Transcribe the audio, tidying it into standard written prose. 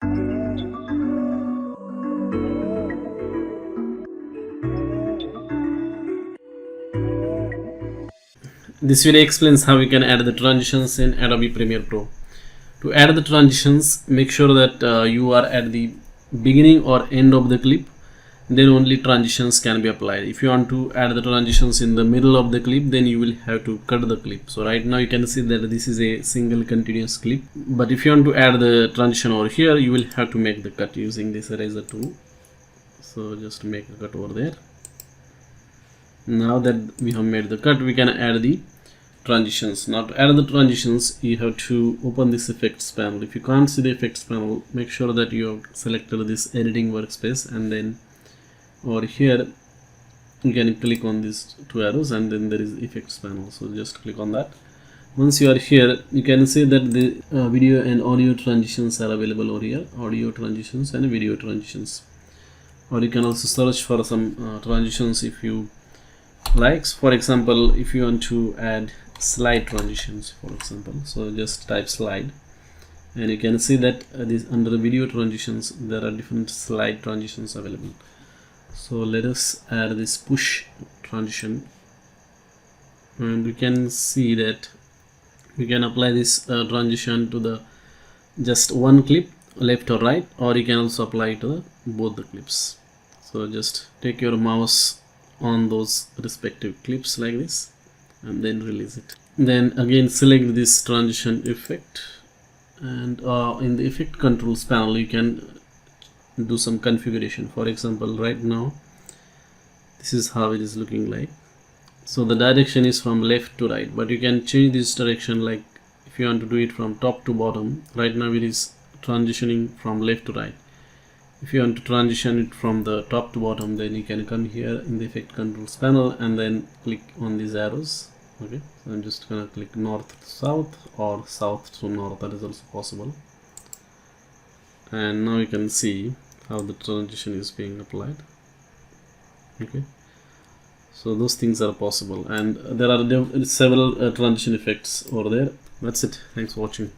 This video explains how you can add the transitions in Adobe Premiere Pro. To add the transitions, make sure that you are at the beginning or end of the clip, then only transitions can be applied. If you want to add the transitions in the middle of the clip, then you will have to cut the clip. So right now you can see that this is a single continuous clip, but if you want to add the transition over here, you will have to make the cut using this eraser tool. So just make a cut over there. Now that we have made the cut, we can add the transitions. Now to add the transitions, you have to open this effects panel. If you can't see the effects panel, make sure that you have selected this editing workspace, and then over here you can click on these two arrows, and then there is effects panel. So just click on that. Once you are here, you can see that the video and audio transitions are available over here, audio transitions and video transitions. Or you can also search for some transitions if you like. For example, if you want to add slide transitions, for example, so just type slide, and you can see that this under the video transitions there are different slide transitions available. So let us add this push transition, and we can see that we can apply this transition to the just one clip, left or right, or you can also apply it to both the clips. So just take your mouse on those respective clips like this, and then release it. Then again select this transition effect, and in the effect controls panel you can do some configuration. For example, right now this is how it is looking like. So the direction is from left to right, but you can change this direction, like if you want to do it from top to bottom. Right now it is transitioning from left to right. If you want to transition it from the top to bottom, then you can come here in the effect controls panel and then click on these arrows. Okay, so I'm just gonna click north to south or south to north, that is also possible. And now you can see how the transition is being applied. Okay, so those things are possible, and there are several transition effects over there. That's it. Thanks for watching.